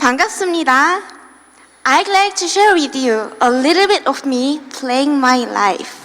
반갑습니다. I'd like to share with you a little bit of me playing my life.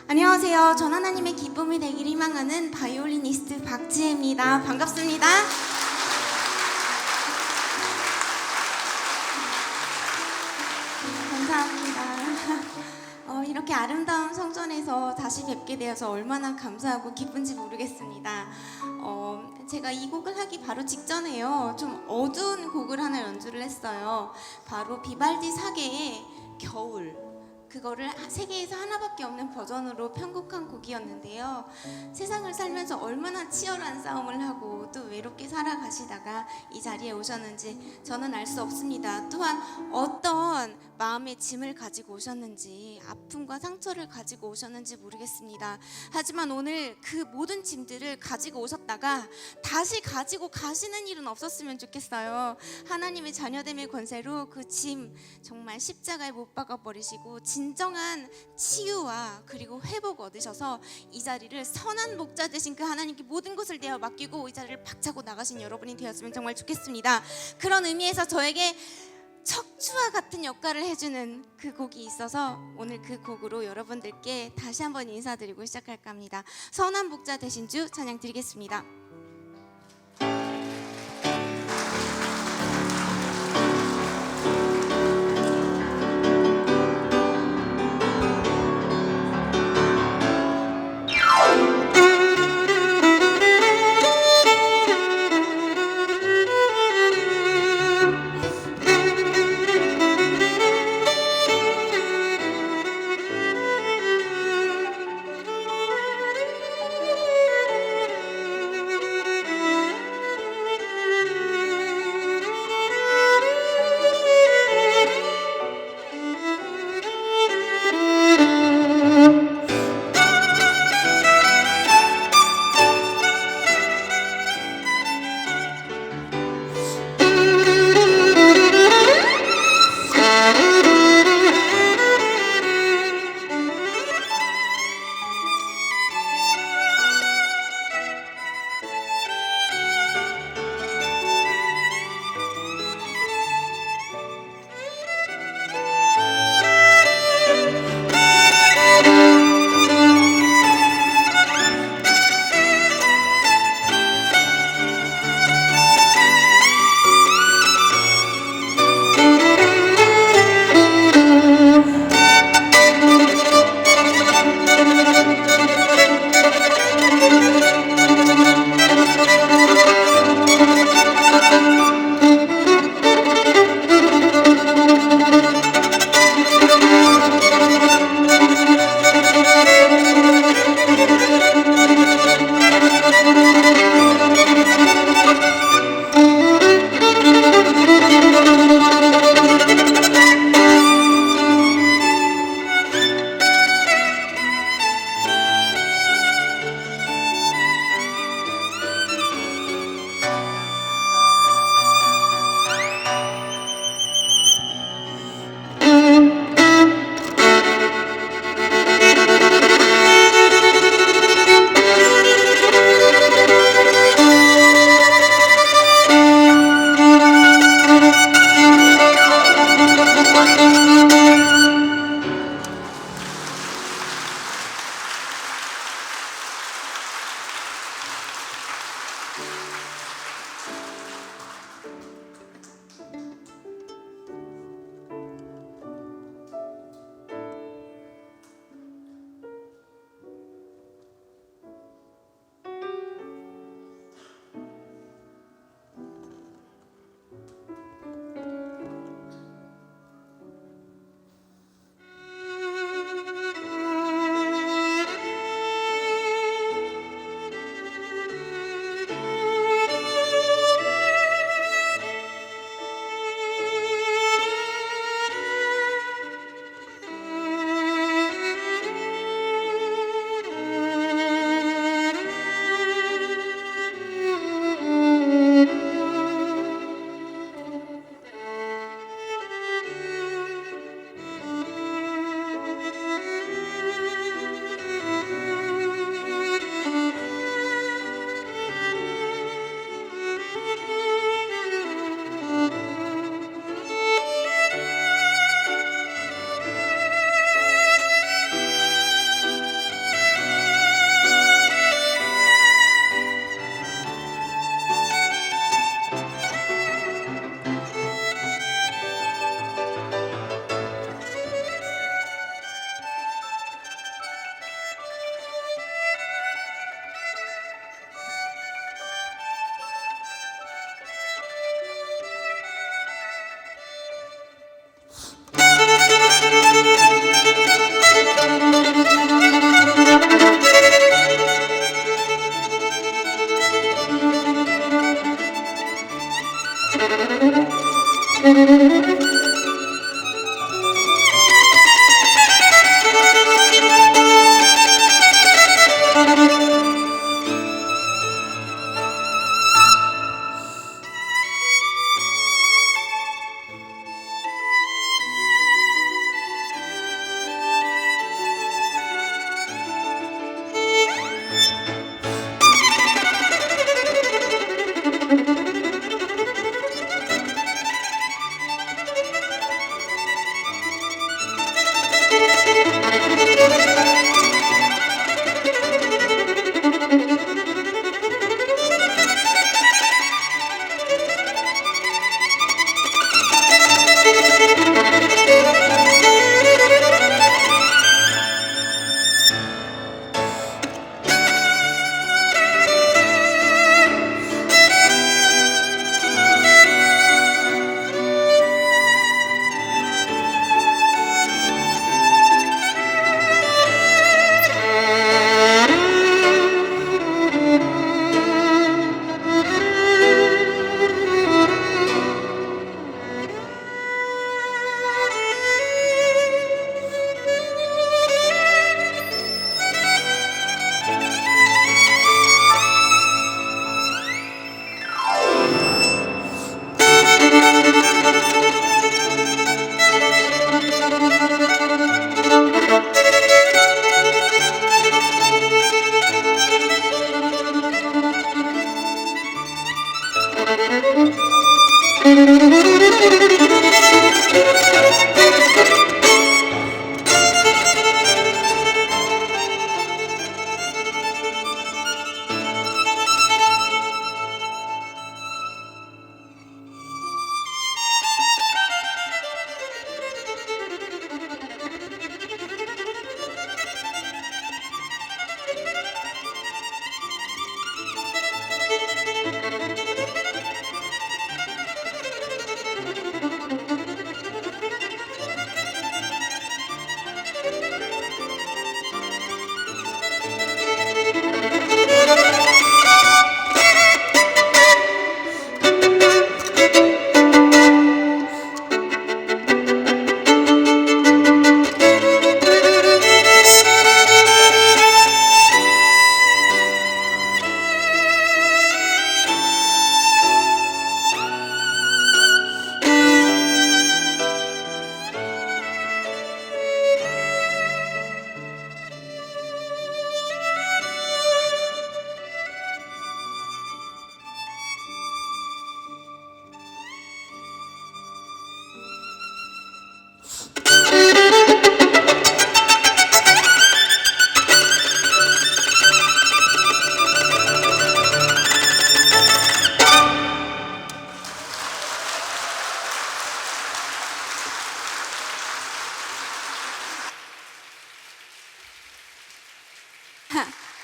안녕하세요. 전 하나님의 기쁨이 되길 희망하는 바이올리니스트 박지혜입니다. 반갑습니다. 감사합니다. 이렇게 아름다운 성전에서 다시 뵙게 되어서 얼마나 감사하고 기쁜지 모르겠습니다. 제가 이 곡을 하기 바로 직전에요. 좀 어두운 곡을 하나 연주를 했어요. 바로 비발디 사계의 겨울. 그거를 세계에서 하나밖에 없는 버전으로 편곡한 곡이었는데요. 세상을 살면서 얼마나 치열한 싸움을 하고 또 외롭게 살아가시다가 이 자리에 오셨는지 저는 알 수 없습니다. 또한 어떤 마음의 짐을 가지고 오셨는지, 아픔과 상처를 가지고 오셨는지 모르겠습니다. 하지만 오늘 그 모든 짐들을 가지고 오셨다가 다시 가지고 가시는 일은 없었으면 좋겠어요. 하나님의 자녀됨의 권세로 그 짐 정말 십자가에 못 박아 버리시고 진정한 치유와 그리고 회복 얻으셔서 이 자리를 선한 목자 되신 그 하나님께 모든 것을 내어 맡기고 이 자리를 박차고 나가신 여러분이 되었으면 정말 좋겠습니다. 그런 의미에서 저에게 척추와 같은 역할을 해주는 그 곡이 있어서 오늘 그 곡으로 여러분들께 다시 한번 인사드리고 시작할까 합니다. 선한 목자 되신 주 찬양 드리겠습니다.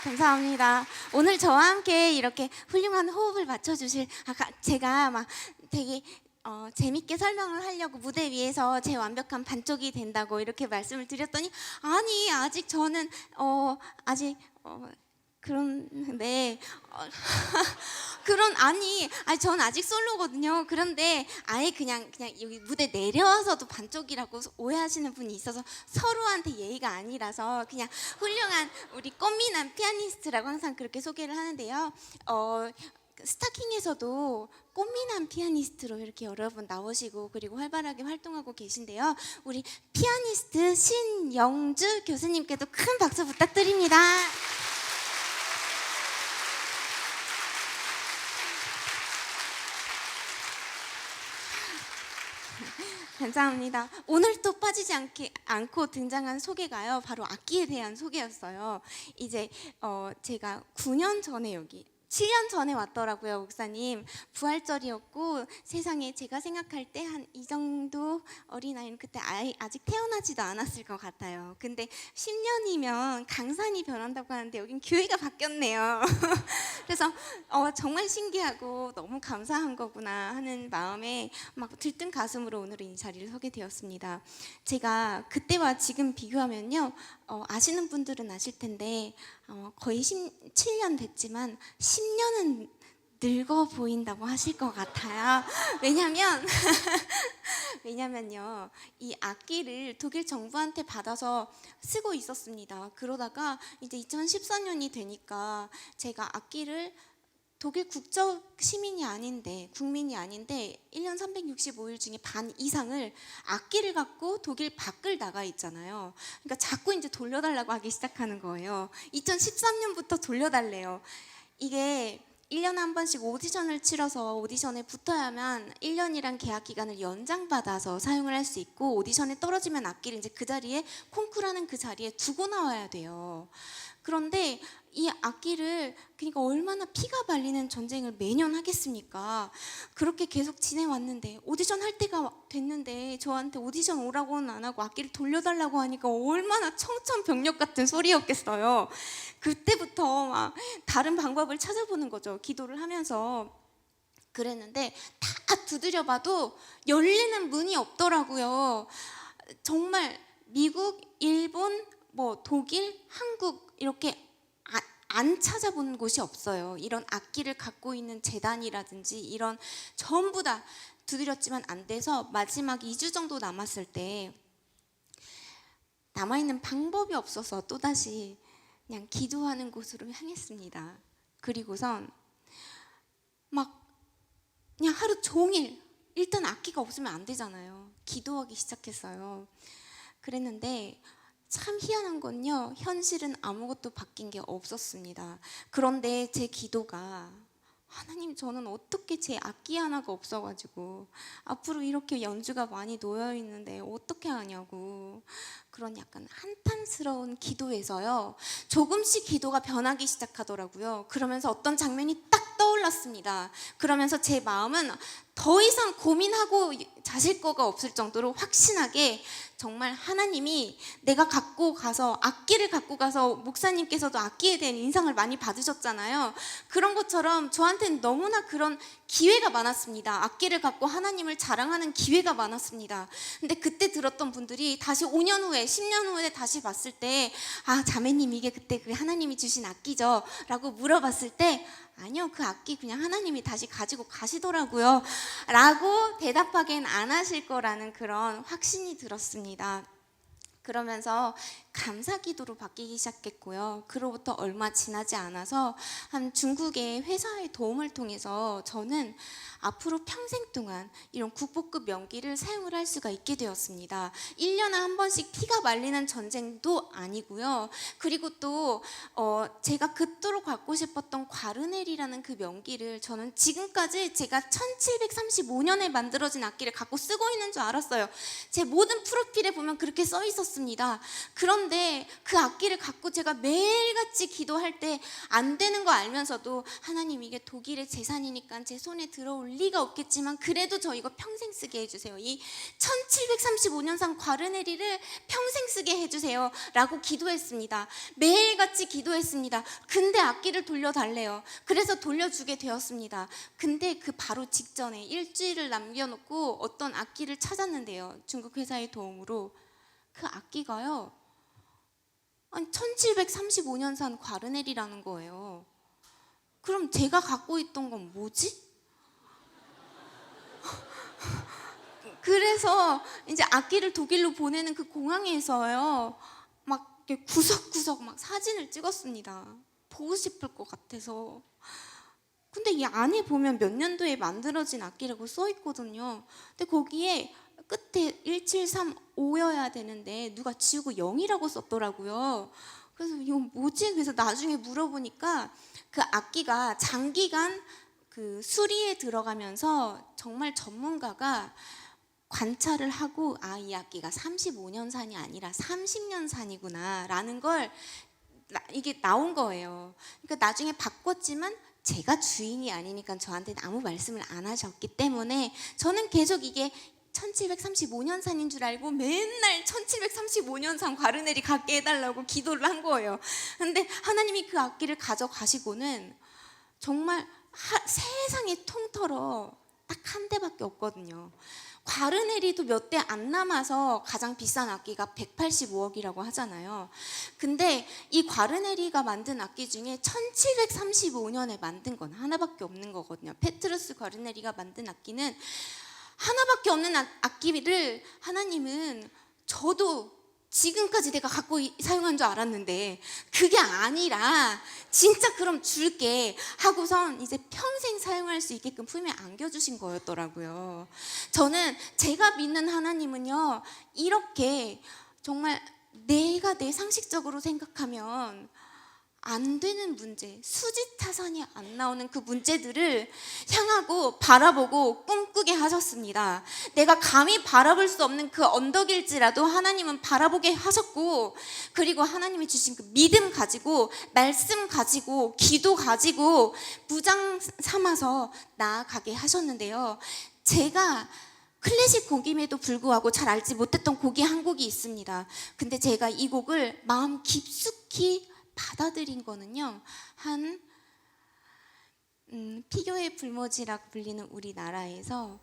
감사합니다. 오늘 저와 함께 이렇게 훌륭한 호흡을 맞춰주실 제가 막 되게 재밌게 설명을 하려고 무대 위에서 제 완벽한 반쪽이 된다고 이렇게 말씀을 드렸더니 아니 아직 저는 아직 그런데 아니 전 아직 솔로거든요. 그런데 아예 그냥 여기 무대 내려와서도 반쪽이라고 오해하시는 분이 있어서 서로한테 예의가 아니라서 그냥 훌륭한 우리 꽃미남 피아니스트라고 항상 그렇게 소개를 하는데요. 스타킹에서도 꽃미남 피아니스트로 이렇게 여러 분 나오시고 그리고 활발하게 활동하고 계신데요. 우리 피아니스트 신영주 교수님께도 큰 박수 부탁드립니다. 감사합니다. 오늘 또 빠지지 않고 등장한 소개가요. 바로 악기에 대한 소개였어요. 이제 제가 9년 전에 7년 전에 왔더라고요, 목사님. 부활절이었고 세상에 제가 생각할 때 한 이 정도 어린아이는 그때 아직 태어나지도 않았을 것 같아요. 근데 10년이면 강산이 변한다고 하는데 여긴 교회가 바뀌었네요. 그래서 정말 신기하고 너무 감사한 거구나 하는 마음에 막 들뜬 가슴으로 오늘 이 자리를 서게 되었습니다. 제가 그때와 지금 비교하면요, 아시는 분들은 아실 텐데 거의 7년 됐지만 10년은 늙어 보인다고 하실 것 같아요. 왜냐하면 왜냐면요, 이 악기를 독일 정부한테 받아서 쓰고 있었습니다. 그러다가 이제 2014년이 되니까 제가 악기를 독일 국적 시민이 아닌데, 국민이 아닌데 1년 365일 중에 반 이상을 악기를 갖고 독일 밖을 나가 있잖아요. 그러니까 자꾸 이제 돌려달라고 하기 시작하는 거예요. 2013년부터 돌려달래요. 이게 1년에 한 번씩 오디션을 치러서 오디션에 붙어야만 1년이란 계약 기간을 연장받아서 사용을 할 수 있고, 오디션에 떨어지면 악기를 이제 그 자리에, 콩쿠르하는 그 자리에 두고 나와야 돼요. 그런데 이 악기를, 그러니까 얼마나 피가 말리는 전쟁을 매년 하겠습니까? 그렇게 계속 지내왔는데 오디션 할 때가 됐는데 저한테 오디션 오라고는 안 하고 악기를 돌려달라고 하니까 얼마나 청천벽력 같은 소리였겠어요. 그때부터 막 다른 방법을 찾아보는 거죠. 기도를 하면서. 그랬는데 다 두드려봐도 열리는 문이 없더라고요. 정말 미국, 일본, 뭐 독일, 한국 이렇게 안 찾아본 곳이 없어요. 이런 악기를 갖고 있는 재단이라든지 이런, 전부 다 두드렸지만 안 돼서 마지막 2주 정도 남았을 때 남아있는 방법이 없어서 또다시 그냥 기도하는 곳으로 향했습니다. 그리고선 막 그냥 하루 종일, 일단 악기가 없으면 안 되잖아요. 기도하기 시작했어요. 그랬는데 참 희한한 건요, 현실은 아무것도 바뀐 게 없었습니다. 그런데 제 기도가, 하나님, 저는 어떻게 제 악기 하나가 없어가지고 앞으로 이렇게 연주가 많이 놓여 있는데 어떻게 하냐고, 그런 약간 한탄스러운 기도에서요 조금씩 기도가 변하기 시작하더라고요. 그러면서 어떤 장면이 딱 떠올랐습니다. 그러면서 제 마음은 더 이상 고민하고 자실 거가 없을 정도로 확신하게, 정말 하나님이 내가 갖고 가서, 악기를 갖고 가서, 목사님께서도 악기에 대한 인상을 많이 받으셨잖아요. 그런 것처럼 저한테는 너무나 그런 기회가 많았습니다. 악기를 갖고 하나님을 자랑하는 기회가 많았습니다. 근데 그때 들었던 분들이 다시 5년 후에, 10년 후에 다시 봤을 때, 아, 자매님 이게 그때 그 하나님이 주신 악기죠? 라고 물어봤을 때, 아니요, 그 악기 그냥 하나님이 다시 가지고 가시더라고요 라고 대답하기엔 안 하실 거라는 그런 확신이 들었습니다. 그러면서 감사기도로 바뀌기 시작했고요. 그로부터 얼마 지나지 않아서 한 중국의 회사의 도움을 통해서 저는 앞으로 평생 동안 이런 국보급 명기를 사용을 할 수가 있게 되었습니다. 1년에 한 번씩 피가 말리는 전쟁도 아니고요. 그리고 또 제가 그토록 갖고 싶었던 과르넬이라는 그 명기를, 저는 지금까지 제가 1735년에 만들어진 악기를 갖고 쓰고 있는 줄 알았어요. 제 모든 프로필에 보면 그렇게 써 있었습니다. 그런데 그 악기를 갖고 제가 매일같이 기도할 때 안 되는 거 알면서도, 하나님 이게 독일의 재산이니까 제 손에 들어올 리가 없겠지만 그래도 저 이거 평생 쓰게 해주세요. 이 1735년산 과르네리를 평생 쓰게 해주세요 라고 기도했습니다. 매일같이 기도했습니다. 근데 악기를 돌려달래요. 그래서 돌려주게 되었습니다. 근데 그 바로 직전에 일주일을 남겨놓고 어떤 악기를 찾았는데요, 중국 회사의 도움으로. 그 악기가요, 아니 1735년산 과르넬이라는 거예요. 그럼 제가 갖고 있던 건 뭐지? 그래서 이제 악기를 독일로 보내는 그 공항에서요, 막 구석구석 막 사진을 찍었습니다. 보고 싶을 것 같아서. 근데 이 안에 보면 몇 년도에 만들어진 악기라고 써 있거든요. 근데 거기에 끝에 1735여야 되는데 누가 지우고 0이라고 썼더라고요. 그래서 이거 뭐지? 그래서 나중에 물어보니까 그 악기가 장기간 그 수리에 들어가면서 정말 전문가가 관찰을 하고, 아, 이 악기가 35년산이 아니라 30년산이구나 라는 걸 이게 나온 거예요. 그러니까 나중에 바꿨지만 제가 주인이 아니니까 저한테는 아무 말씀을 안 하셨기 때문에 저는 계속 이게 1735년산인 줄 알고 맨날 1735년산 과르넬이 갖게 해달라고 기도를 한 거예요. 근데 하나님이 그 악기를 가져가시고는 정말 세상이 통틀어 딱 한 대밖에 없거든요. 과르네리도 몇 대 안 남아서 가장 비싼 악기가 185억이라고 하잖아요. 근데 이 과르네리가 만든 악기 중에 1735년에 만든 건 하나밖에 없는 거거든요. 페트루스 과르네리가 만든 악기는 하나밖에 없는 악기를 하나님은 저도 지금까지 내가 갖고 사용한 줄 알았는데 그게 아니라 진짜 그럼 줄게 하고선 이제 평생 사용할 수 있게끔 품에 안겨주신 거였더라고요. 저는 제가 믿는 하나님은요, 이렇게 정말 내가 내 상식적으로 생각하면 안 되는 문제, 수지타산이 안 나오는 그 문제들을 향하고 바라보고 꿈꾸게 하셨습니다. 내가 감히 바라볼 수 없는 그 언덕일지라도 하나님은 바라보게 하셨고, 그리고 하나님이 주신 그 믿음 가지고, 말씀 가지고, 기도 가지고 무장 삼아서 나아가게 하셨는데요. 제가 클래식 곡임에도 불구하고 잘 알지 못했던 곡이 한 곡이 있습니다. 근데 제가 이 곡을 마음 깊숙이 받아들인 거는요, 한 피겨의 불모지라고 불리는 우리나라에서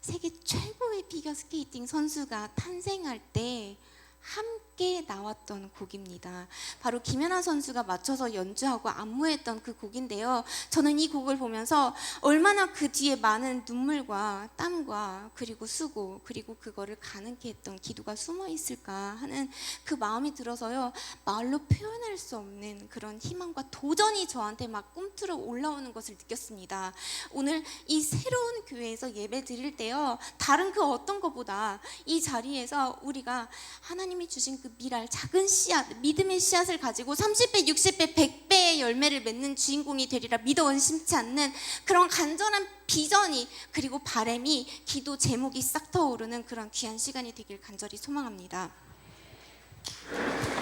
세계 최고의 피겨 스케이팅 선수가 탄생할 때 함께 나왔던 곡입니다. 바로 김연아 선수가 맞춰서 연주하고 안무했던 그 곡인데요. 저는 이 곡을 보면서 얼마나 그 뒤에 많은 눈물과 땀과 그리고 수고, 그리고 그거를 가능케 했던 기도가 숨어 있을까 하는 그 마음이 들어서요, 말로 표현할 수 없는 그런 희망과 도전이 저한테 막 꿈틀어 올라오는 것을 느꼈습니다. 오늘 이 새로운 교회에서 예배 드릴 때요, 다른 그 어떤 것보다 이 자리에서 우리가 하나님이 주신 그 미랄, 작은 씨앗, 믿음의 씨앗을 가지고 30배, 60배, 100배의 열매를 맺는 주인공이 되리라 믿어 의심치 않는 그런 간절한 비전이, 그리고 바람이, 기도 제목이 싹 터오르는 그런 귀한 시간이 되길 간절히 소망합니다.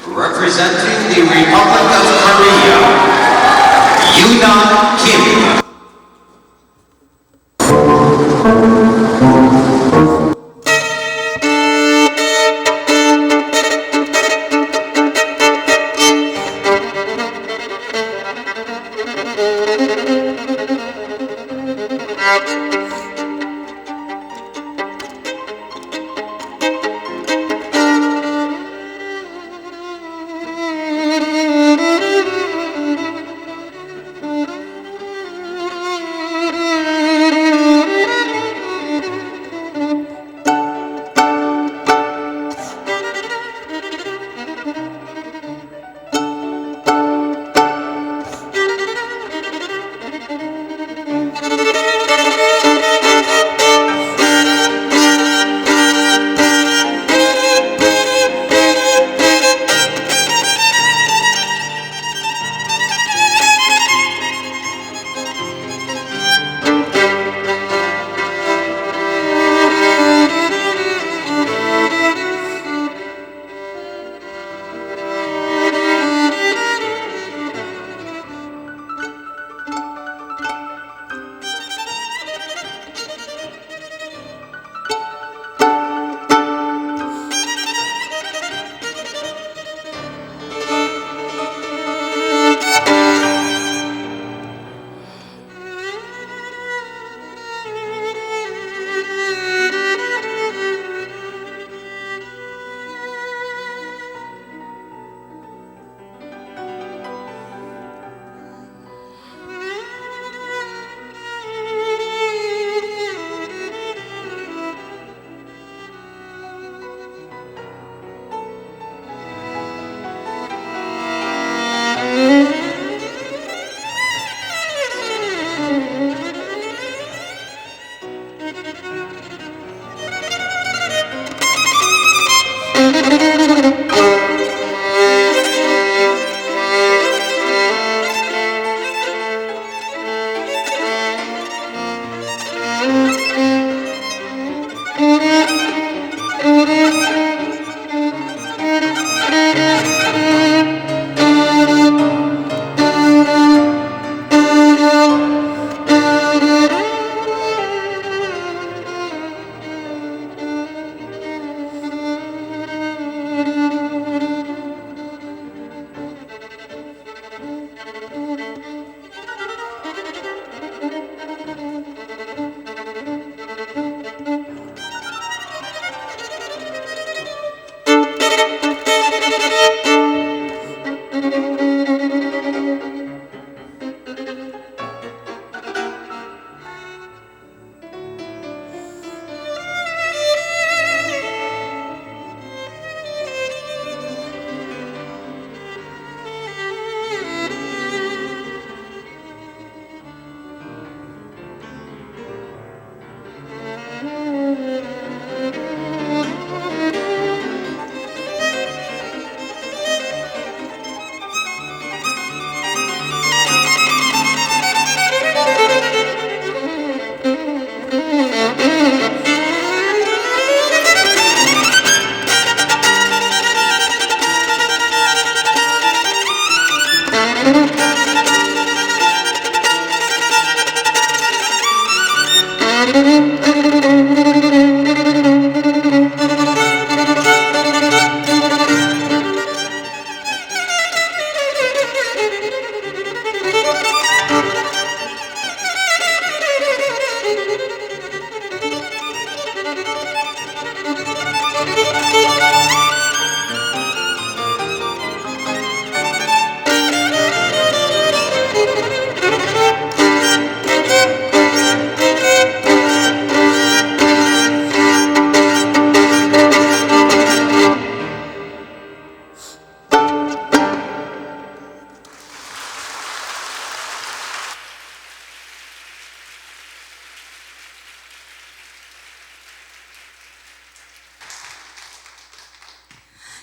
Representing the Republic of Korea, Yoona Kim.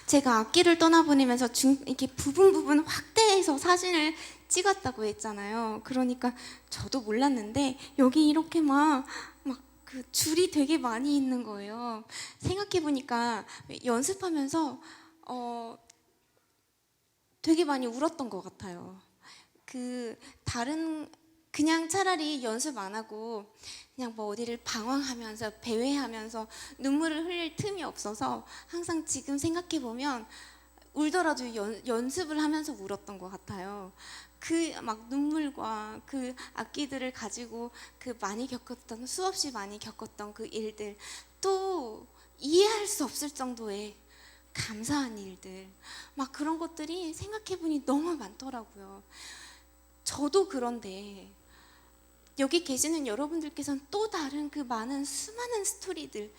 제가 악기를 떠나보내면서 이렇게 부분 확대해서 사진을 찍었다고 했잖아요. 그러니까 저도 몰랐는데 여기 이렇게 막 그 줄이 되게 많이 있는 거예요. 생각해 보니까 연습하면서 되게 많이 울었던 것 같아요. 그냥 차라리 연습 안 하고 그냥 뭐 어디를 방황하면서 배회하면서 눈물을 흘릴 틈이 없어서 항상 지금 생각해 보면 울더라도 연습을 하면서 울었던 것 같아요. 그 막 눈물과 그 악기들을 가지고 그 수없이 많이 겪었던 그 일들, 또 이해할 수 없을 정도의 감사한 일들, 막 그런 것들이 생각해 보니 너무 많더라고요. 저도 그런데 여기 계시는 여러분들께서는 또 다른 그 많은 수많은 스토리들,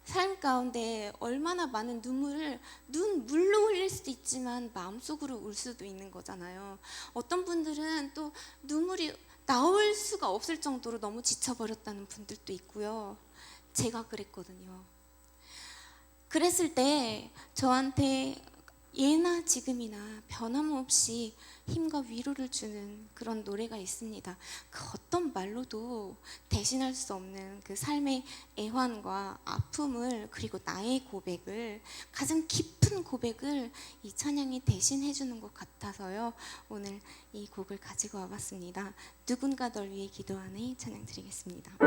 삶 가운데 얼마나 많은 눈물로 흘릴 수도 있지만 마음속으로 울 수도 있는 거잖아요. 어떤 분들은 또 눈물이 나올 수가 없을 정도로 너무 지쳐버렸다는 분들도 있고요. 제가 그랬거든요. 그랬을 때 저한테 예나 지금이나 변함없이 힘과 위로를 주는 그런 노래가 있습니다. 그 어떤 말로도 대신할 수 없는 그 삶의 애환과 아픔을, 그리고 나의 고백을, 가장 깊은 고백을 이 찬양이 대신해 주는 것 같아서요. 오늘 이 곡을 가지고 와봤습니다. 누군가 널 위해 기도하네 찬양 드리겠습니다.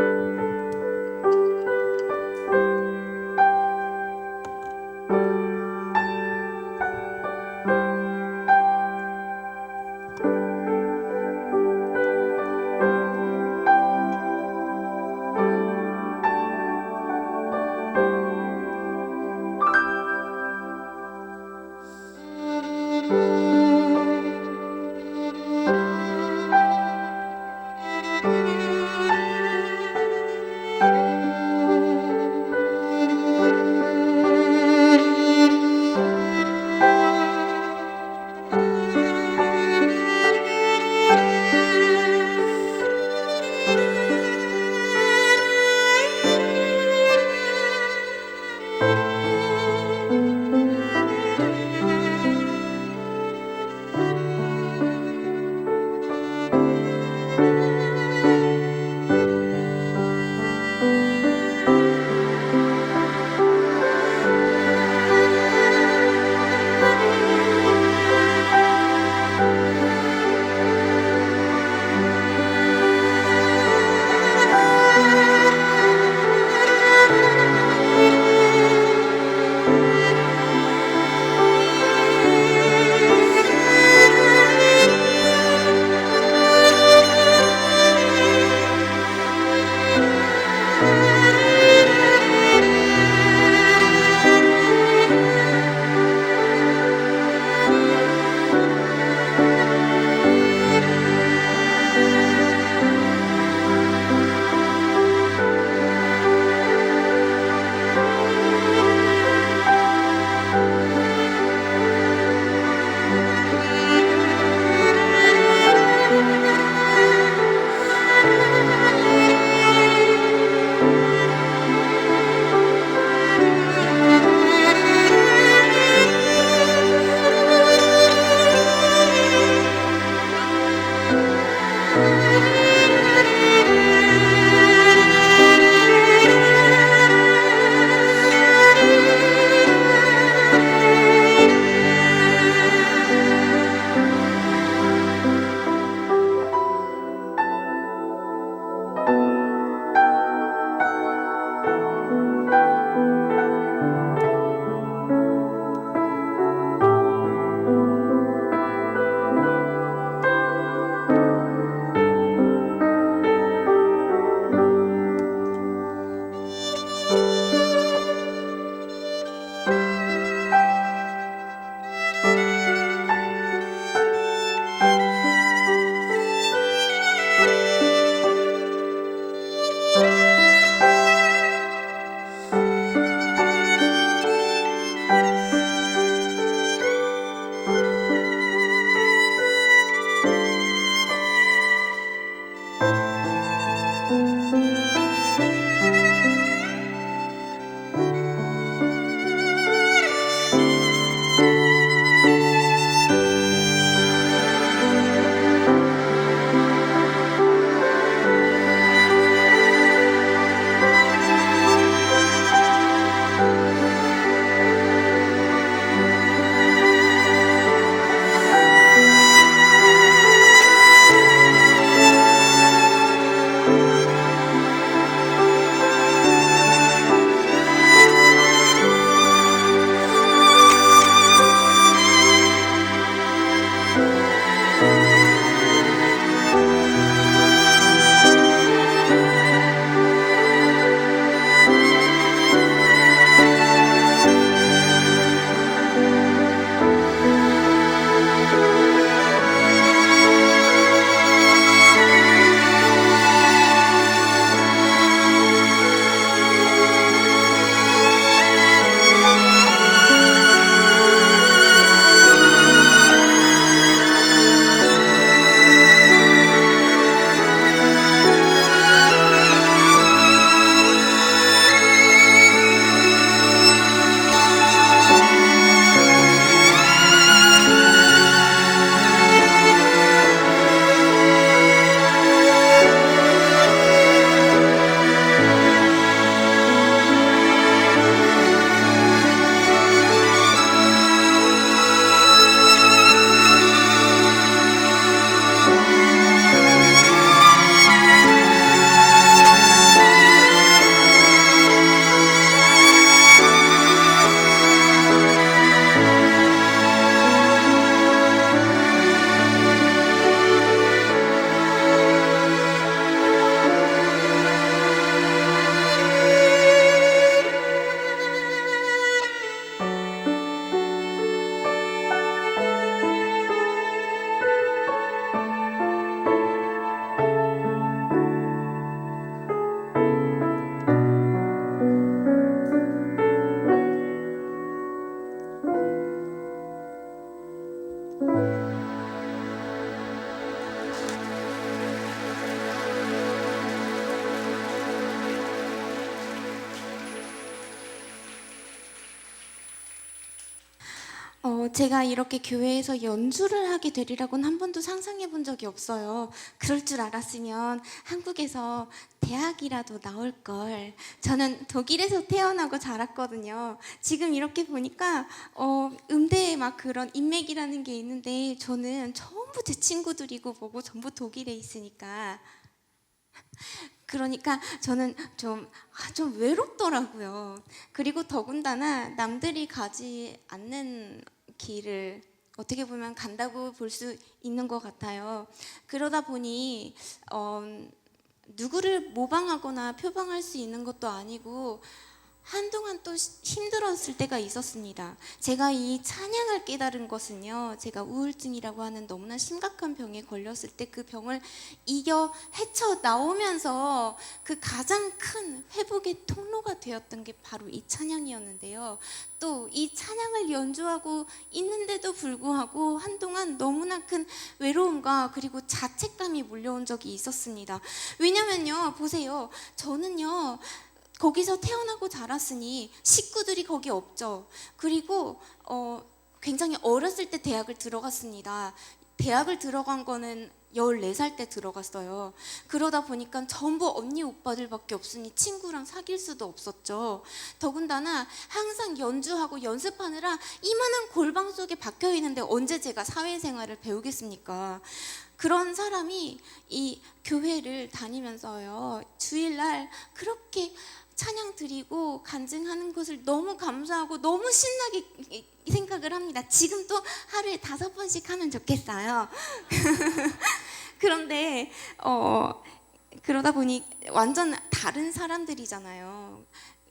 제가 이렇게 교회에서 연주를 하게 되리라고는 한 번도 상상해 본 적이 없어요. 그럴 줄 알았으면 한국에서 대학이라도 나올 걸. 저는 독일에서 태어나고 자랐거든요. 지금 이렇게 보니까 음대에 막 그런 인맥이라는 게 있는데 저는 전부 제 친구들이고 뭐고 전부 독일에 있으니까. 그러니까 저는 좀 외롭더라고요. 그리고 더군다나 남들이 가지 않는 길을 어떻게 보면 간다고 볼 수 있는 것 같아요. 그러다 보니 누구를 모방하거나 표방할 수 있는 것도 아니고 한동안 또 힘들었을 때가 있었습니다. 제가 이 찬양을 깨달은 것은요, 제가 우울증이라고 하는 너무나 심각한 병에 걸렸을 때 그 병을 이겨 헤쳐 나오면서 그 가장 큰 회복의 통로가 되었던 게 바로 이 찬양이었는데요. 또 이 찬양을 연주하고 있는데도 불구하고 한동안 너무나 큰 외로움과 그리고 자책감이 몰려온 적이 있었습니다. 왜냐면요, 보세요. 저는요, 거기서 태어나고 자랐으니 식구들이 거기 없죠. 그리고 굉장히 어렸을 때 대학을 들어갔습니다. 대학을 들어간 거는 14살 때 들어갔어요. 그러다 보니까 전부 언니 오빠들밖에 없으니 친구랑 사귈 수도 없었죠. 더군다나 항상 연주하고 연습하느라 이만한 골방 속에 박혀 있는데 언제 제가 사회생활을 배우겠습니까? 그런 사람이 이 교회를 다니면서요, 주일날 그렇게 찬양 드리고 간증하는 것을 너무 감사하고 너무 신나게 생각을 합니다. 지금도 하루에 5번씩 하면 좋겠어요. 그런데 그러다 보니 완전 다른 사람들이잖아요.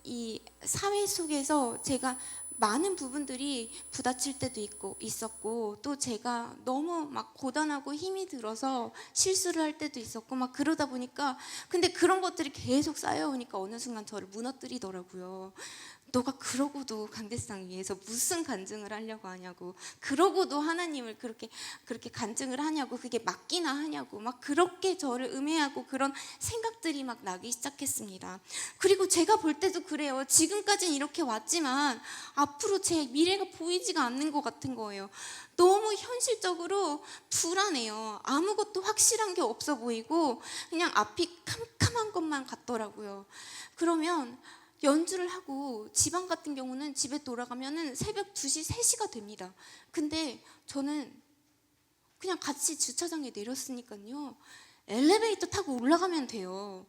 이 사회 속에서 제가 많은 부분들이 부딪힐 때도 있었고 또 제가 너무 막 고단하고 힘이 들어서 실수를 할 때도 있었고 막 그러다 보니까 근데 그런 것들이 계속 쌓여오니까 어느 순간 저를 무너뜨리더라고요. 너가 그러고도 강대상 위에서 무슨 간증을 하려고 하냐고, 그러고도 하나님을 그렇게 간증을 하냐고, 그게 맞기나 하냐고 막 그렇게 저를 음해하고 그런 생각들이 막 나기 시작했습니다. 그리고 제가 볼 때도 그래요. 지금까지는 이렇게 왔지만 앞으로 제 미래가 보이지가 않는 것 같은 거예요. 너무 현실적으로 불안해요. 아무것도 확실한 게 없어 보이고 그냥 앞이 캄캄한 것만 같더라고요. 그러면 연주를 하고 지방 같은 경우는 집에 돌아가면은 새벽 2시, 3시가 됩니다. 근데 저는 그냥 같이 주차장에 내렸으니까요, 엘리베이터 타고 올라가면 돼요.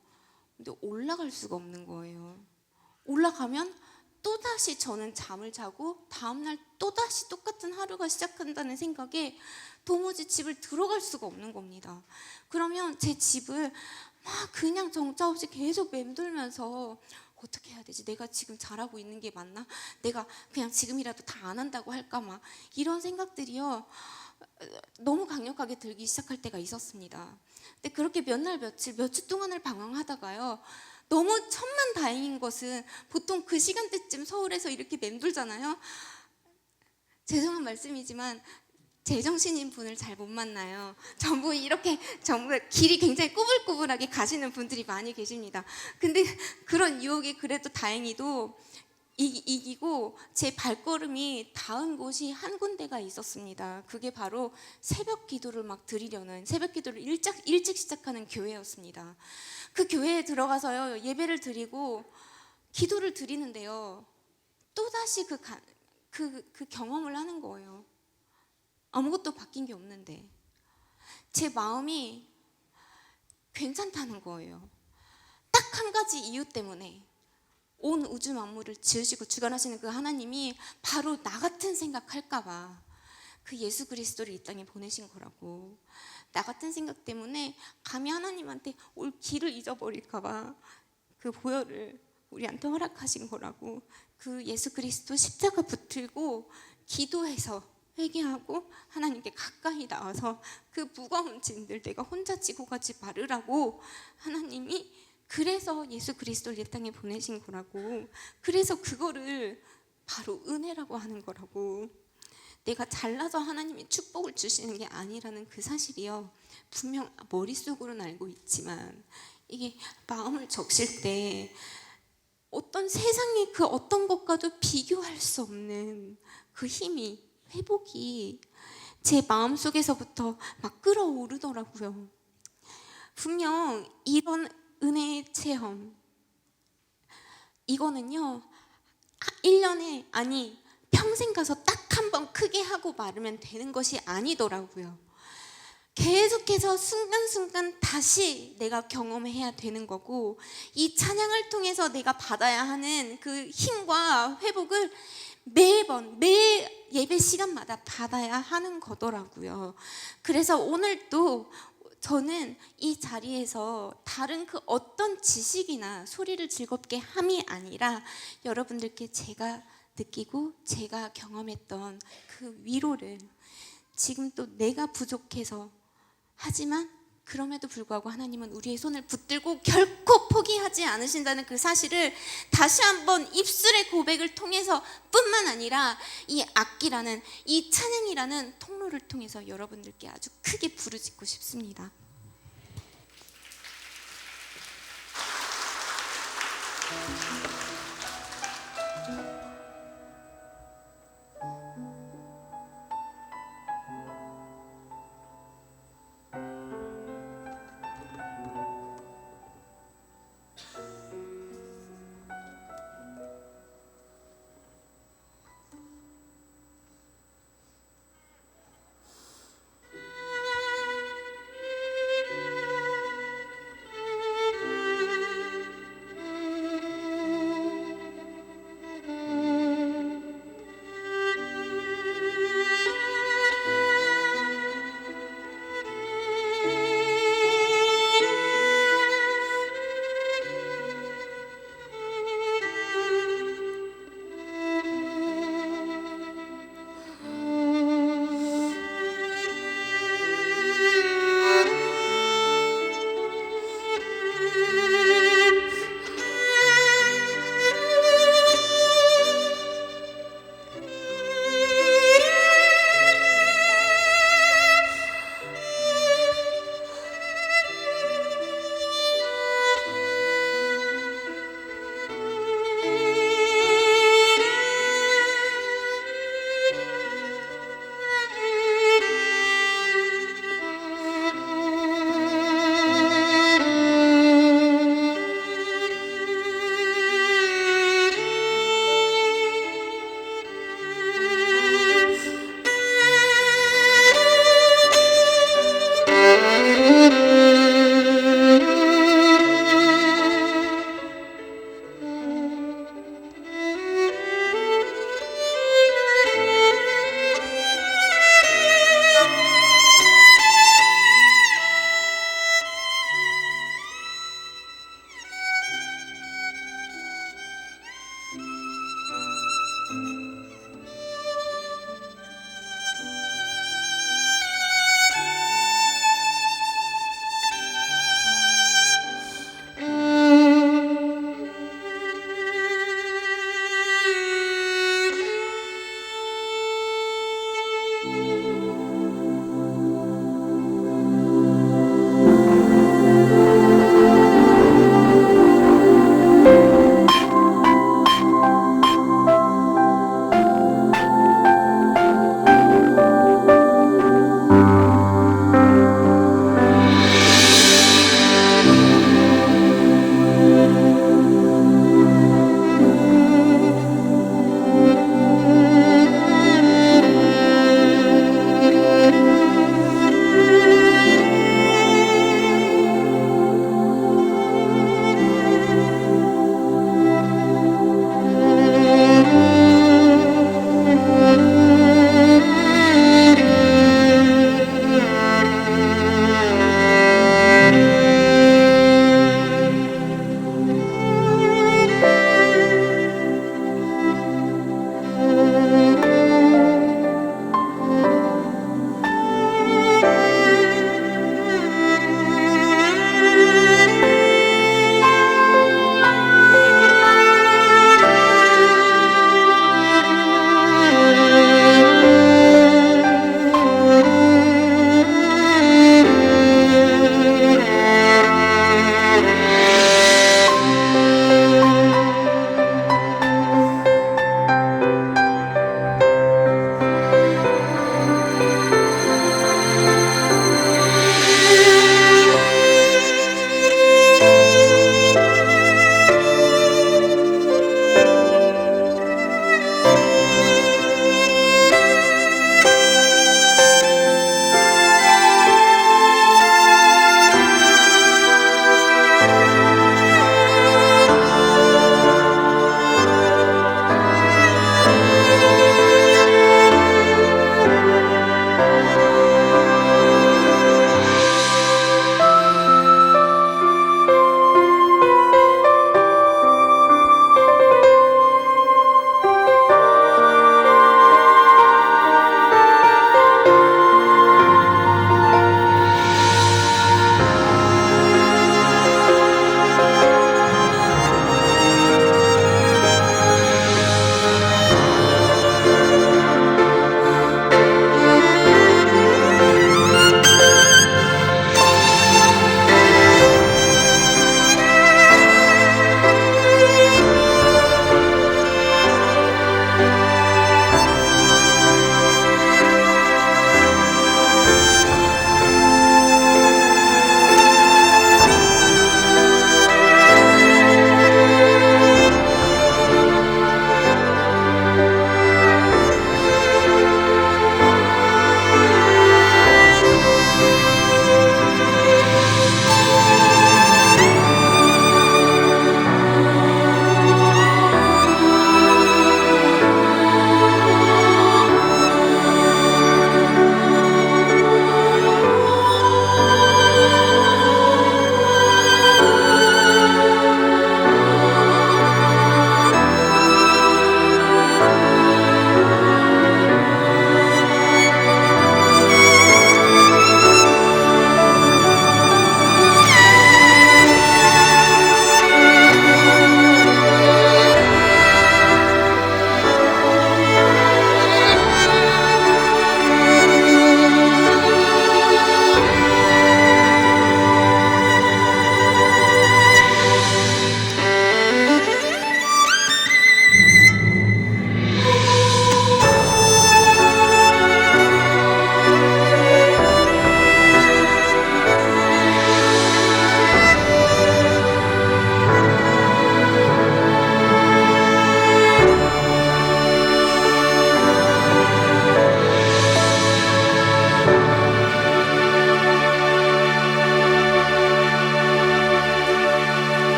근데 올라갈 수가 없는 거예요. 올라가면 또다시 저는 잠을 자고 다음날 또다시 똑같은 하루가 시작한다는 생각에 도무지 집을 들어갈 수가 없는 겁니다. 그러면 제 집을 막 그냥 정처 없이 계속 맴돌면서 어떻게 해야 되지? 내가 지금 잘하고 있는 게 맞나? 내가 그냥 지금이라도 다 안 한다고 할까? 막 이런 생각들이요, 너무 강력하게 들기 시작할 때가 있었습니다. 근데 그렇게 몇 날 며칠, 몇 주 동안을 방황하다가요, 너무 천만다행인 것은 보통 그 시간대쯤 서울에서 이렇게 맴돌잖아요. 죄송한 말씀이지만 제정신인 분을 잘 못 만나요. 전부 길이 굉장히 꾸불꾸불하게 가시는 분들이 많이 계십니다. 근데 그런 유혹이 그래도 다행히도 이기고 제 발걸음이 닿은 곳이 한 군데가 있었습니다. 그게 바로 새벽 기도를 막 드리려는, 새벽 기도를 일찍 시작하는 교회였습니다. 그 교회에 들어가서요, 예배를 드리고 기도를 드리는데요, 또다시 그 경험을 하는 거예요. 아무것도 바뀐 게 없는데 제 마음이 괜찮다는 거예요. 딱 한 가지 이유 때문에, 온 우주 만물을 지으시고 주관하시는 그 하나님이 바로 나 같은 생각할까 봐 그 예수 그리스도를 이 땅에 보내신 거라고. 나 같은 생각 때문에 감히 하나님한테 올 길을 잊어버릴까 봐 그 보혈을 우리한테 허락하신 거라고. 그 예수 그리스도 십자가 붙들고 기도해서 회개하고 하나님께 가까이 나와서 그 무거운 짐들 내가 혼자 지고 가지 말으라고 하나님이, 그래서 예수 그리스도를 이 땅에 보내신 거라고. 그래서 그거를 바로 은혜라고 하는 거라고. 내가 잘나서 하나님이 축복을 주시는 게 아니라는 그 사실이요, 분명 머릿속으로는 알고 있지만 이게 마음을 적실 때 어떤 세상의 그 어떤 것과도 비교할 수 없는 그 힘이 회복이 제 마음속에서부터 막 끓어오르더라고요. 분명 이런 은혜의 체험, 이거는요 1년에 아니 평생 가서 딱 한 번 크게 하고 말으면 되는 것이 아니더라고요. 계속해서 순간순간 다시 내가 경험해야 되는 거고, 이 찬양을 통해서 내가 받아야 하는 그 힘과 회복을 매번 매 예배 시간마다 받아야 하는 거더라고요. 그래서 오늘도 저는 이 자리에서 다른 그 어떤 지식이나 소리를 즐겁게 함이 아니라 여러분들께 제가 느끼고 제가 경험했던 그 위로를, 지금 또 내가 부족해서 하지만 그럼에도 불구하고 하나님은 우리의 손을 붙들고 결코 포기하지 않으신다는 그 사실을 다시 한번 입술의 고백을 통해서 뿐만 아니라 이 악기라는, 이 찬양이라는 통로를 통해서 여러분들께 아주 크게 부르짖고 싶습니다.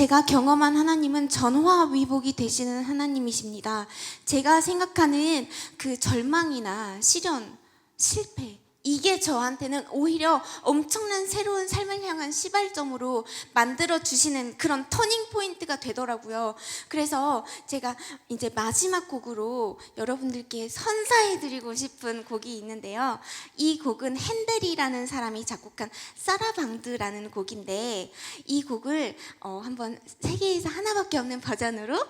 제가 경험한 하나님은 전화위복이 되시는 하나님이십니다. 제가 생각하는 그 절망이나 시련, 실패, 이게 저한테는 오히려 엄청난 새로운 삶을 향한 시발점으로 만들어 주시는 그런 터닝 포인트가 되더라고요. 그래서 제가 이제 마지막 곡으로 여러분들께 선사해 드리고 싶은 곡이 있는데요. 이 곡은 핸델이라는 사람이 작곡한 사라방드라는 곡인데, 이 곡을 한번 세계에서 하나밖에 없는 버전으로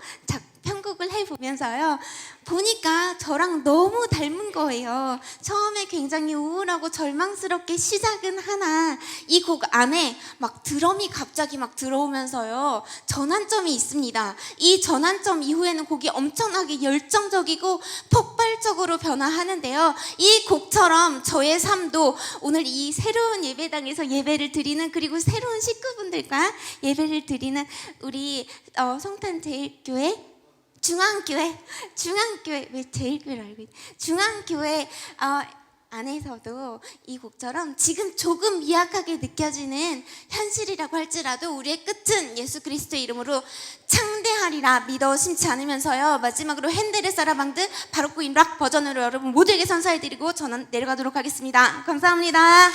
편곡을 해보면서요, 보니까 저랑 너무 닮은 거예요. 처음에 굉장히 우울하고 절망스럽게 시작은 하나, 이 곡 안에 막 드럼이 갑자기 막 들어오면서요, 전환점이 있습니다. 이 전환점 이후에는 곡이 엄청나게 열정적이고 폭발적으로 변화하는데요, 이 곡처럼 저의 삶도 오늘 이 새로운 예배당에서 예배를 드리는, 그리고 새로운 식구분들과 예배를 드리는 우리 성탄제일교회 중앙교회 왜 제일교회를 알고 있지? 중앙교회 안에서도 이 곡처럼 지금 조금 미약하게 느껴지는 현실이라고 할지라도 우리의 끝은 예수 그리스도의 이름으로 창대하리라 믿어 심지 않으면서요, 마지막으로 핸델의 사라방드 바로크 락 버전으로 여러분 모두에게 선사해드리고 저는 내려가도록 하겠습니다. 감사합니다.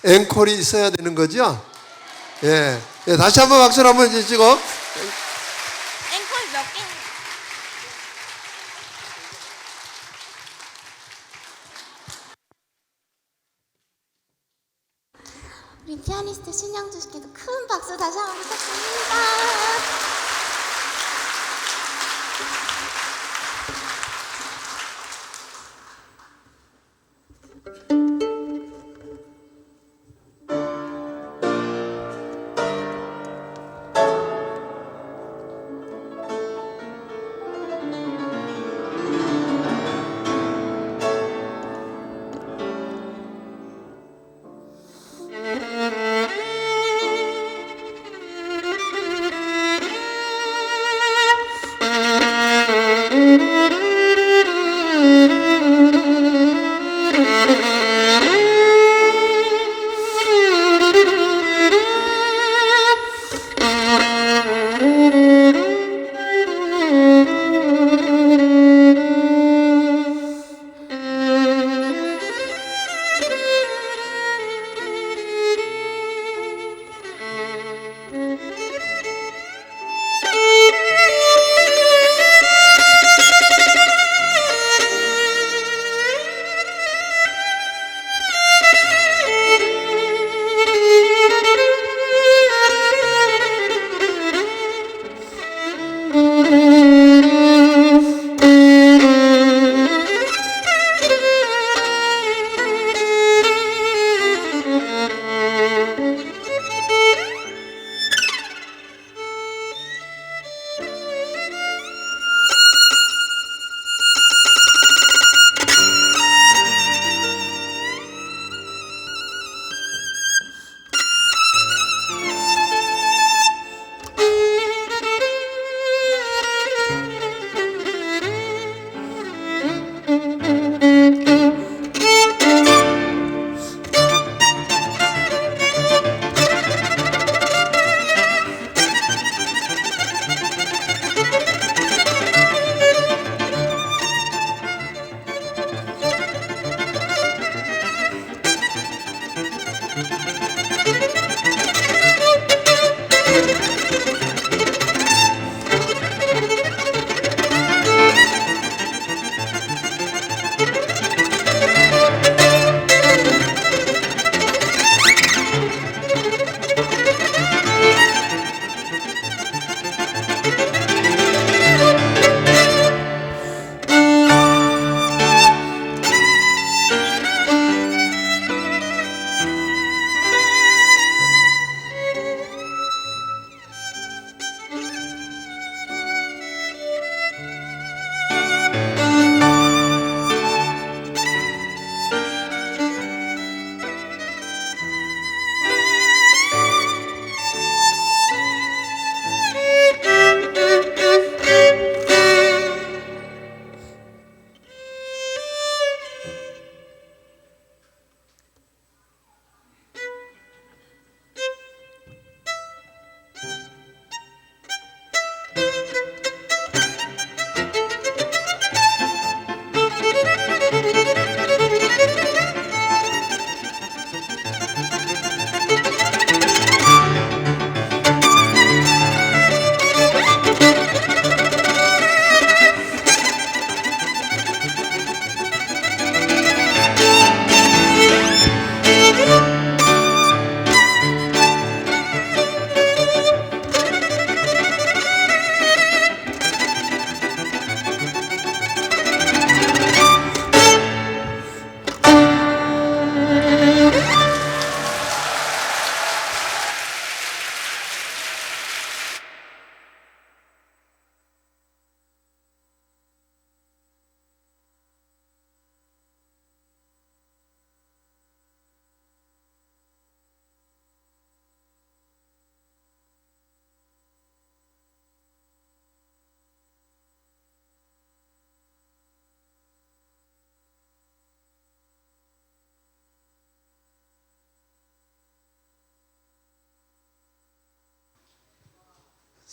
앵콜이 있어야 되는 거죠? 예. 예, 다시 한번 박수를 한번 주시고. 앵콜 몇 개? 우리 피아니스트 신영주 씨께도 큰 박수 다시 한번 부탁드립니다.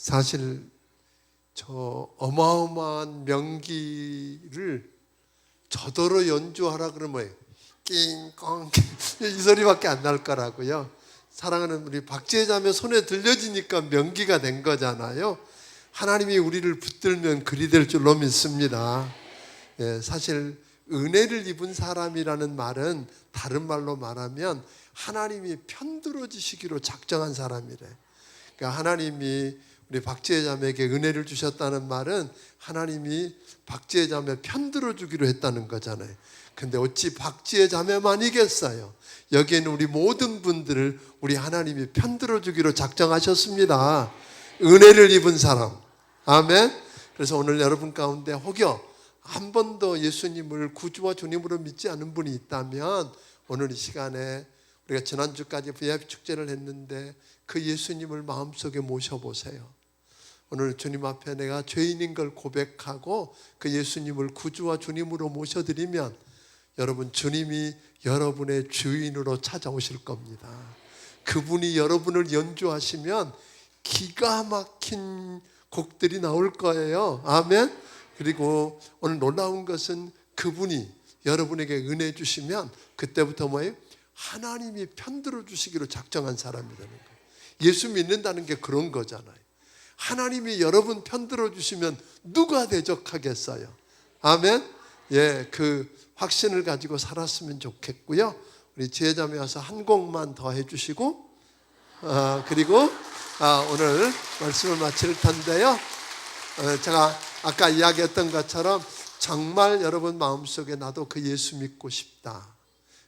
사실 저 어마어마한 명기를 저더러 연주하라 그러면 낑꽁 이 소리밖에 안 날 거라고요. 사랑하는 우리 박지혜 자매 손에 들려지니까 명기가 된 거잖아요. 하나님이 우리를 붙들면 그리 될 줄로 믿습니다. 예, 사실 은혜를 입은 사람이라는 말은 다른 말로 말하면 하나님이 편들어지시기로 작정한 사람이래. 그러니까 하나님이 우리 박지혜 자매에게 은혜를 주셨다는 말은 하나님이 박지혜 자매 편들어 주기로 했다는 거잖아요. 근데 어찌 박지혜 자매만이겠어요? 여기에는 우리 모든 분들을 우리 하나님이 편들어 주기로 작정하셨습니다. 은혜를 입은 사람. 아멘. 그래서 오늘 여러분 가운데 혹여 한 번도 예수님을 구주와 주님으로 믿지 않은 분이 있다면 오늘 이 시간에 우리가 지난주까지 VIP 축제를 했는데 그 예수님을 마음속에 모셔보세요. 오늘 주님 앞에 내가 죄인인 걸 고백하고 그 예수님을 구주와 주님으로 모셔드리면 여러분 주님이 여러분의 주인으로 찾아오실 겁니다. 그분이 여러분을 연주하시면 기가 막힌 곡들이 나올 거예요. 아멘. 그리고 오늘 놀라운 것은 그분이 여러분에게 은혜 주시면 그때부터 뭐예요? 하나님이 편들어 주시기로 작정한 사람이라는 거예요. 예수 믿는다는 게 그런 거잖아요. 하나님이 여러분 편들어 주시면 누가 대적하겠어요? 아멘. 예, 그 확신을 가지고 살았으면 좋겠고요. 우리 지혜자매 와서 한 곡만 더 해주시고 그리고 오늘 말씀을 마칠 텐데요. 제가 아까 이야기했던 것처럼 정말 여러분 마음속에 나도 그 예수 믿고 싶다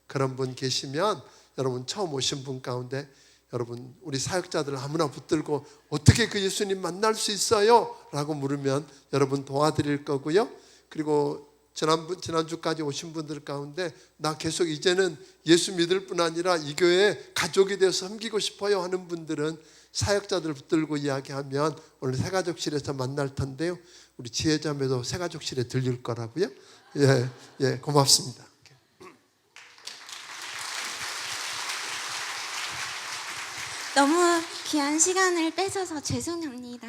그런 분 계시면 여러분 처음 오신 분 가운데 여러분 우리 사역자들 아무나 붙들고 어떻게 그 예수님 만날 수 있어요? 라고 물으면 여러분 도와드릴 거고요. 그리고 지난주까지 오신 분들 가운데 나 계속 이제는 예수 믿을 뿐 아니라 이 교회에 가족이 되어서 섬기고 싶어요 하는 분들은 사역자들 붙들고 이야기하면 오늘 새가족실에서 만날 텐데요. 우리 지혜자매도 새가족실에 들릴 거라고요. 예, 고맙습니다. 너무 귀한 시간을 뺏어서 죄송합니다.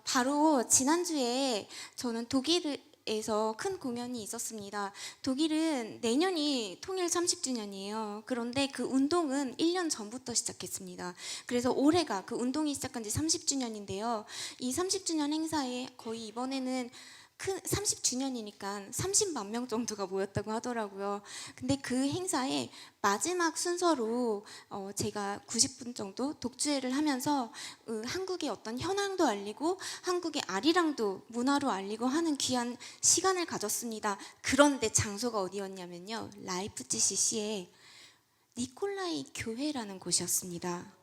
바로 지난주에 저는 독일에서 큰 공연이 있었습니다. 독일은 내년이 통일 30주년이에요. 그런데 그 운동은 1년 전부터 시작했습니다. 그래서 올해가 그 운동이 시작한 지 30주년인데요. 이 30주년 행사에 거의 이번에는 큰 30주년이니까 30만 명 정도가 모였다고 하더라고요. 근데 그 행사에 마지막 순서로 제가 90분 정도 독주회를 하면서 한국의 어떤 현황도 알리고 한국의 아리랑도 문화로 알리고 하는 귀한 시간을 가졌습니다. 그런데 장소가 어디였냐면요, 라이프치히의 니콜라이 교회라는 곳이었습니다.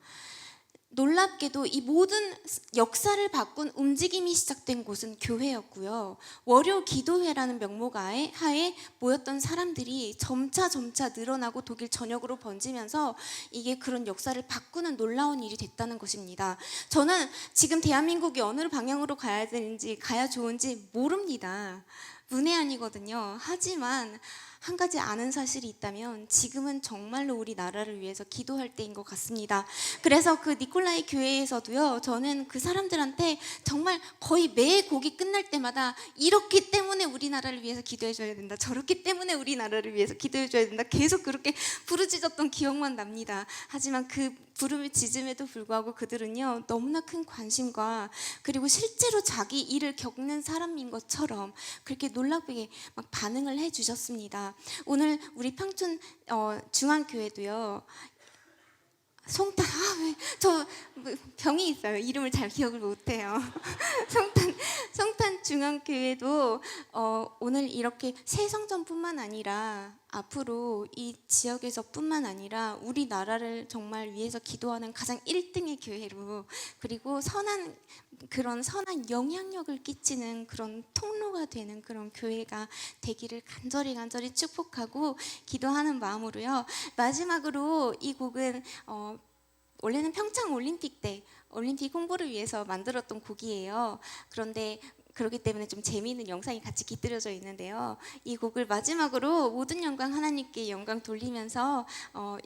놀랍게도 이 모든 역사를 바꾼 움직임이 시작된 곳은 교회였고요. 월요 기도회라는 명목 하에 모였던 사람들이 점차 늘어나고 독일 전역으로 번지면서 이게 그런 역사를 바꾸는 놀라운 일이 됐다는 것입니다. 저는 지금 대한민국이 어느 방향으로 가야 되는지 가야 좋은지 모릅니다. 문외한이거든요. 하지만 한 가지 아는 사실이 있다면 지금은 정말로 우리 나라를 위해서 기도할 때인 것 같습니다. 그래서 그 니콜라이 교회에서도요, 저는 그 사람들한테 정말 거의 매 곡이 끝날 때마다 이렇기 때문에 우리나라를 위해서 기도해줘야 된다, 저렇기 때문에 우리나라를 위해서 기도해줘야 된다, 계속 그렇게 부르짖었던 기억만 납니다. 하지만 그 부르짖음에도 불구하고 그들은요, 너무나 큰 관심과 그리고 실제로 자기 일을 겪는 사람인 것처럼 그렇게 놀랍게 막 반응을 해주셨습니다. 오늘 우리 평촌 중앙교회도요, 송탄, 저 병이 있어요. 이름을 잘 기억을 못해요. 송탄 중앙교회도 오늘 이렇게 새 성전뿐만 아니라 앞으로 이 지역에서뿐만 아니라 우리나라를 정말 위해서 기도하는 가장 1등의 교회로, 그리고 선한 영향력을 끼치는 그런 통로가 되는 그런 교회가 되기를 간절히 축복하고 기도하는 마음으로요. 마지막으로 이 곡은 원래는 평창 올림픽 때 올림픽 홍보를 위해서 만들었던 곡이에요. 그런데 그렇기 때문에 좀 재미있는 영상이 같이 깃들여져 있는데요. 이 곡을 마지막으로 모든 영광 하나님께 영광 돌리면서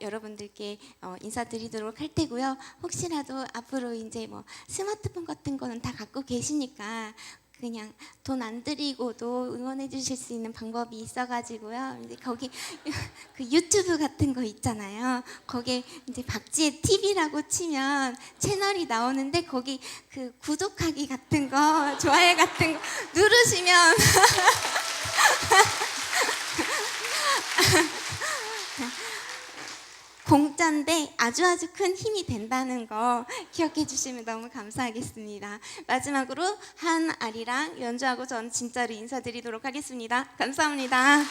여러분들께 인사드리도록 할 테고요. 혹시라도 앞으로 이제 뭐 스마트폰 같은 거는 다 갖고 계시니까 그냥 돈 안 들이고도 응원해 주실 수 있는 방법이 있어가지고요. 이제 거기 그 유튜브 같은 거 있잖아요. 거기에 이제 박지혜 TV라고 치면 채널이 나오는데 거기 그 구독하기 같은 거, 좋아요 같은 거 누르시면 공짜인데 아주 큰 힘이 된다는 거 기억해 주시면 너무 감사하겠습니다. 마지막으로 한아리랑 연주하고 전 진짜로 인사드리도록 하겠습니다. 감사합니다.